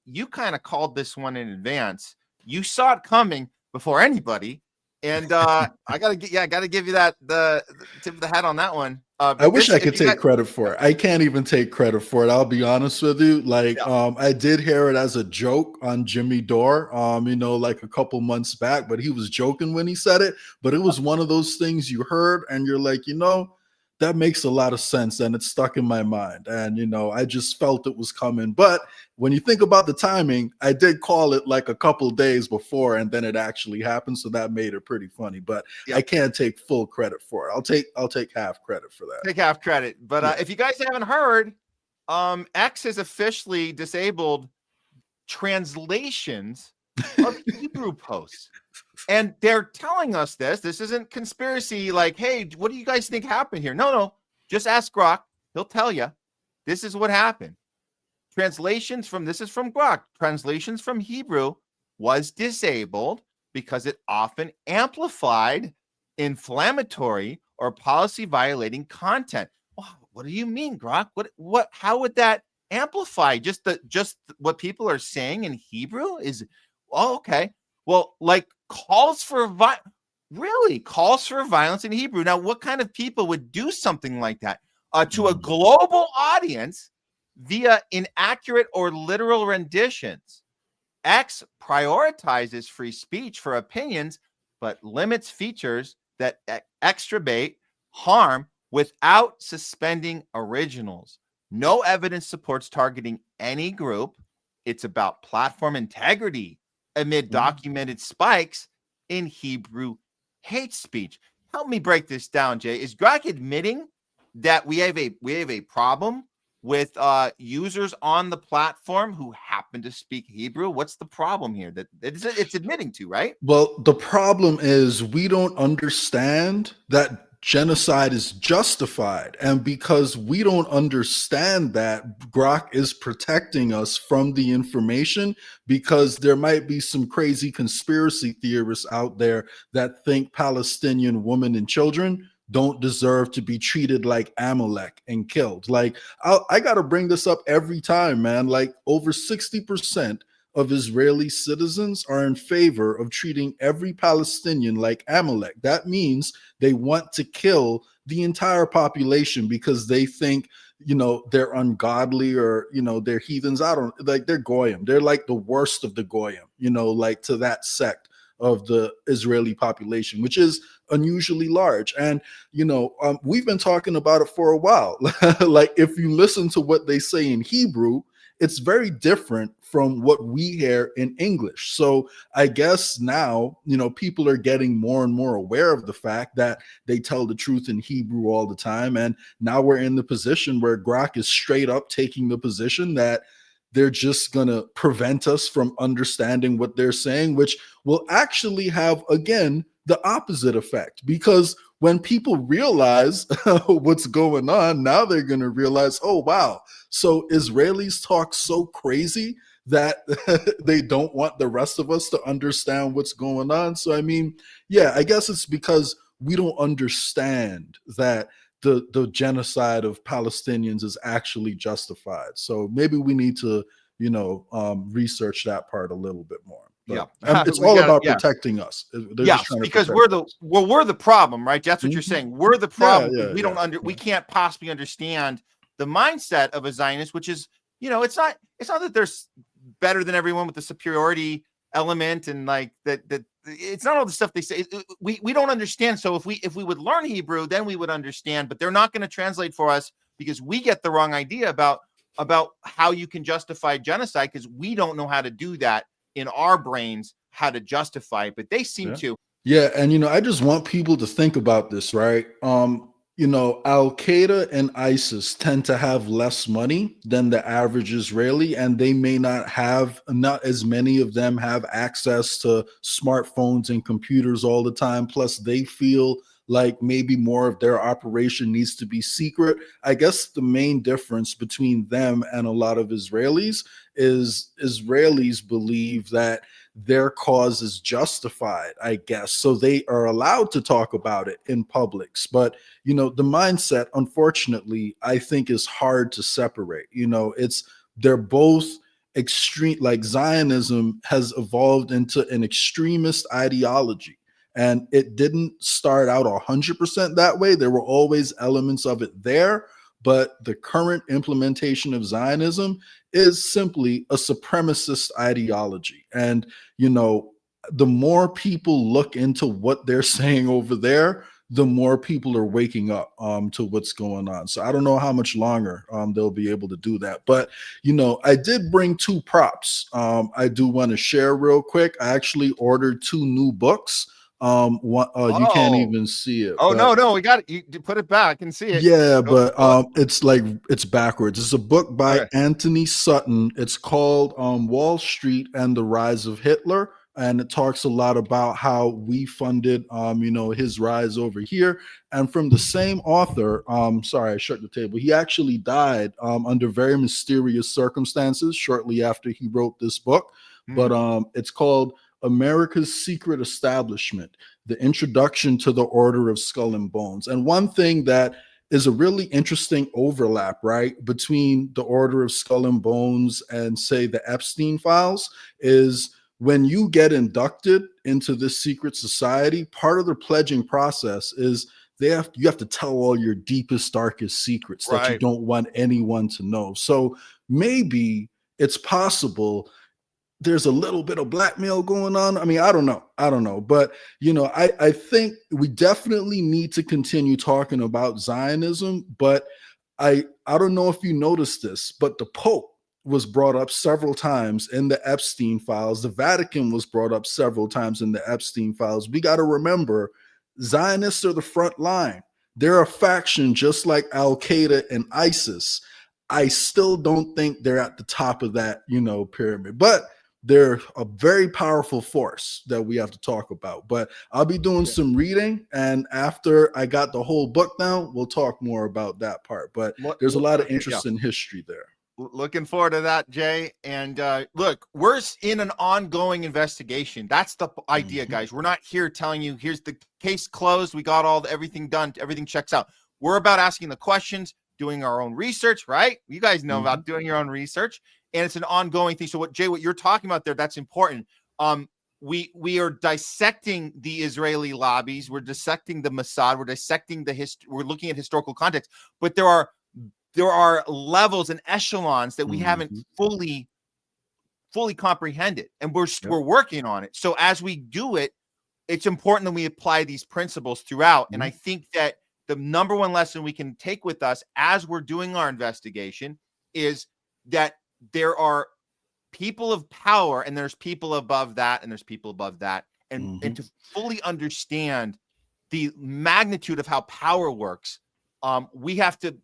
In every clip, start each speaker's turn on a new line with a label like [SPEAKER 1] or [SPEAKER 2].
[SPEAKER 1] you kind of called this one in advance. You saw it coming before anybody. And I gotta give you the tip of the hat on that one.
[SPEAKER 2] I wish I could take credit for it. I can't even take credit for it. I'll be honest with you. Like, I did hear it as a joke on Jimmy Dore, like a couple months back, but he was joking when he said it. But it was one of those things you heard and you're like, that makes a lot of sense, and it stuck in my mind. And, I just felt it was coming. But when you think about the timing, I did call it like a couple days before, and then it actually happened. So that made it pretty funny. But I can't take full credit for it. I'll take half credit for that.
[SPEAKER 1] Take half credit. But if you guys haven't heard, X has officially disabled translations of Hebrew posts. And they're telling us this. This isn't conspiracy like, hey, what do you guys think happened here? No. Just ask Grok. He'll tell you. This is what happened. This is from Grok. Translations from Hebrew was disabled because it often amplified inflammatory or policy violating content. Wow, what do you mean, Grok? How would that amplify? Just what people are saying in Hebrew is, okay. Well, like calls for violence in Hebrew. Now, what kind of people would do something like that to a global audience via inaccurate or literal renditions? X prioritizes free speech for opinions, but limits features that extrabate harm without suspending originals. No evidence supports targeting any group. It's about platform integrity amid documented spikes in Hebrew hate speech. Help me break this down, Jay. Is Grok admitting that we have a problem with users on the platform who happen to speak Hebrew? What's the problem here that it's admitting to, right?
[SPEAKER 2] Well, the problem is we don't understand that genocide is justified. And because we don't understand that, Grok is protecting us from the information, because there might be some crazy conspiracy theorists out there that think Palestinian women and children don't deserve to be treated like Amalek and killed. Like, I got to bring this up every time, man. Like, over 60% of Israeli citizens are in favor of treating every Palestinian like Amalek. That means they want to kill the entire population because they think, they're ungodly or, they're heathens. They're Goyim. They're like the worst of the Goyim, like to that sect of the Israeli population, which is unusually large. And, we've been talking about it for a while. Like, if you listen to what they say in Hebrew, it's very different from what we hear in English. So I guess now, people are getting more and more aware of the fact that they tell the truth in Hebrew all the time. And now we're in the position where Grok is straight up taking the position that they're just going to prevent us from understanding what they're saying, which will actually have, again, the opposite effect. Because when people realize what's going on, now they're going to realize, oh, wow. So Israelis talk so crazy that they don't want the rest of us to understand what's going on. So, I mean, yeah, I guess it's because we don't understand that the genocide of Palestinians is actually justified. So maybe we need to, research that part a little bit more. But, it's all about protecting us.
[SPEAKER 1] Because we're the problem, right? That's what you're saying. We're the problem. We can't possibly understand the mindset of a Zionist, which is, it's not that there's better than everyone with the superiority element and like that it's not all the stuff they say. We don't understand. So if we would learn Hebrew, then we would understand, but they're not going to translate for us because we get the wrong idea about how you can justify genocide, because we don't know how to do that in our brains, how to justify it, but they seem to.
[SPEAKER 2] Yeah. And, I just want people to think about this, right? Al-Qaeda and ISIS tend to have less money than the average Israeli, and they may not as many of them have access to smartphones and computers all the time. Plus, they feel like maybe more of their operation needs to be secret. I guess the main difference between them and a lot of Israelis is Israelis believe that their cause is justified, I guess. So they are allowed to talk about it in publics. But, the mindset, unfortunately, I think is hard to separate. They're both extreme, like Zionism has evolved into an extremist ideology. And it didn't start out 100% that way. There were always elements of it there. But the current implementation of Zionism is simply a supremacist ideology. And, the more people look into what they're saying over there, the more people are waking up to what's going on. So I don't know how much longer they'll be able to do that. But, I did bring 2 props. I do want to share real quick. I actually ordered 2 new books. You can't even see it.
[SPEAKER 1] Oh, no, we got it. You put it back and see it.
[SPEAKER 2] Yeah, but it's backwards. It's a book by Anthony Sutton. It's called Wall Street and the Rise of Hitler. And it talks a lot about how we funded, his rise over here. And from the same author, sorry, I shut the table. He actually died under very mysterious circumstances shortly after he wrote this book. But it's called America's Secret Establishment, the Introduction to the Order of Skull and Bones. And one thing that is a really interesting overlap, right, between the Order of Skull and Bones and, say, the Epstein files is when you get inducted into this secret society, part of the pledging process is you have to tell all your deepest, darkest secrets that you don't want anyone to know. So maybe it's possible there's a little bit of blackmail going on. I mean, I don't know. But, I think we definitely need to continue talking about Zionism. But I don't know if you noticed this, but the Pope was brought up several times in the Epstein files. The Vatican was brought up several times in the Epstein files. We got to remember, Zionists are the front line. They're a faction just like Al-Qaeda and ISIS. I still don't think they're at the top of that, pyramid. But they're a very powerful force that we have to talk about. But I'll be doing some reading, and after I got the whole book down, we'll talk more about that part. But there's a lot of interest in history there.
[SPEAKER 1] Looking forward to that, Jay. And look, we're in an ongoing investigation. That's the idea, guys. We're not here telling you, here's the case closed. We got everything done. Everything checks out. We're about asking the questions, doing our own research, right? You guys know about doing your own research. And it's an ongoing thing. So what you're talking about there, that's important. We are dissecting the Israeli lobbies. We're dissecting the Mossad. We're dissecting we're looking at historical context. But there are levels and echelons that we haven't fully comprehended, and we're working on it. So as we do it, it's important that we apply these principles throughout. And I think that the number one lesson we can take with us as we're doing our investigation is that there are people of power, and there's people above that, and there's people above that. And to fully understand the magnitude of how power works, we have to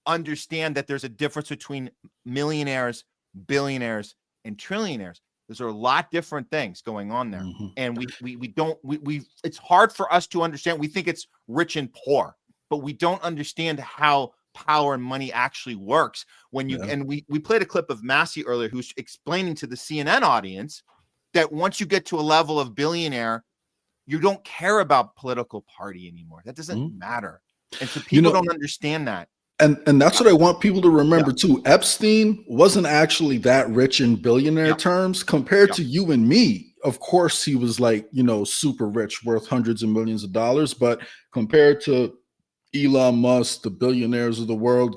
[SPEAKER 1] understand that there's a difference between millionaires, billionaires, and trillionaires. Those are a lot different things going on there. And it's hard for us to understand. We think it's rich and poor, but we don't understand how power and money actually works. And we played a clip of Massey earlier, who's explaining to the CNN audience that once you get to a level of billionaire, you don't care about political party anymore. That doesn't matter. And so people don't understand that.
[SPEAKER 2] And that's what I want people to remember too. Epstein wasn't actually that rich in billionaire terms compared to you and me. Of course, he was like, super rich, worth hundreds of millions of dollars. But compared to Elon Musk, the billionaires of the world,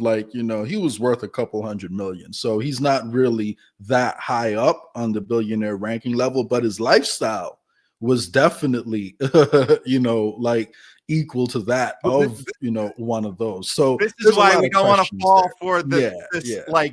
[SPEAKER 2] he was worth a couple $100 million. So he's not really that high up on the billionaire ranking level, but his lifestyle was definitely, equal to that of, one of those. So
[SPEAKER 1] this is why we don't want to fall for this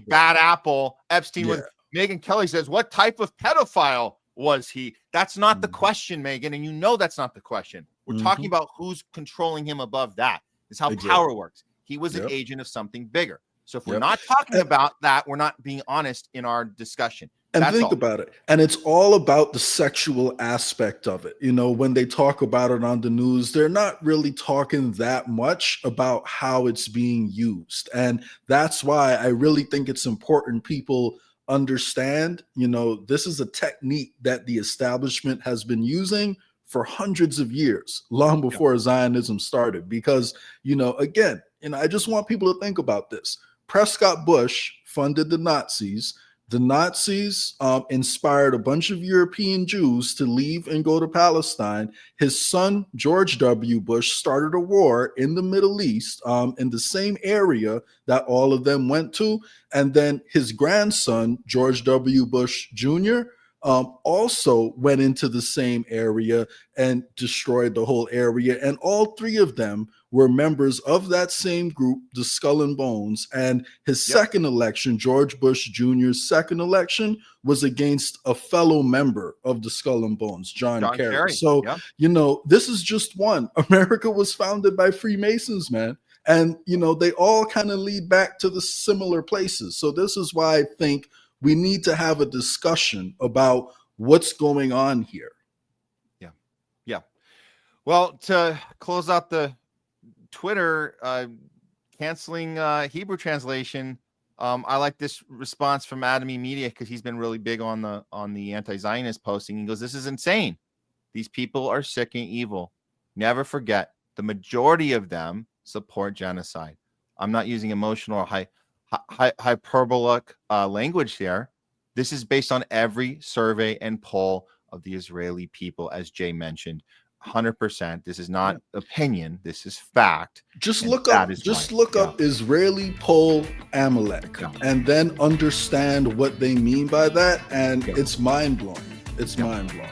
[SPEAKER 1] bad apple. Epstein with Megyn Kelly says, what type of pedophile was he? That's not the question, Megan. And that's not the question. We're talking about who's controlling him above that. Is how power works. He was an agent of something bigger. So if we're not talking about that, we're not being honest in our discussion.
[SPEAKER 2] And think about it. And it's all about the sexual aspect of it. When they talk about it on the news, they're not really talking that much about how it's being used. And that's why I really think it's important people understand, this is a technique that the establishment has been using for hundreds of years, long before Zionism started. Because, again, I just want people to think about this. Prescott Bush funded the Nazis. The Nazis inspired a bunch of European Jews to leave and go to Palestine. His son, George W. Bush, started a war in the Middle East in the same area that all of them went to. And then his grandson, George W. Bush Jr., also went into the same area and destroyed the whole area. And all three of them were members of that same group, the Skull and Bones. And his second election, George Bush Jr.'s second election, was against a fellow member of the Skull and Bones, John Kerry. So, you know, this is just one. America was founded by Freemasons, man. And, you know, they all kind of lead back to the similar places. So this is why I think we need to have a discussion about what's going on here.
[SPEAKER 1] Yeah. Well, to close out the Twitter canceling Hebrew translation, I like this response from Atomy Media because he's been really big on the anti-Zionist posting. He goes, "This is insane. These people are sick and evil. Never forget, the majority of them support genocide." I'm not using emotional or hyperbolic language here. This is based on every survey and poll of the Israeli people, as Jay mentioned. 100%. This is not opinion. This is fact.
[SPEAKER 2] Just look up Israeli poll Amalek and then understand what they mean by that. And it's mind blowing. It's mind blowing.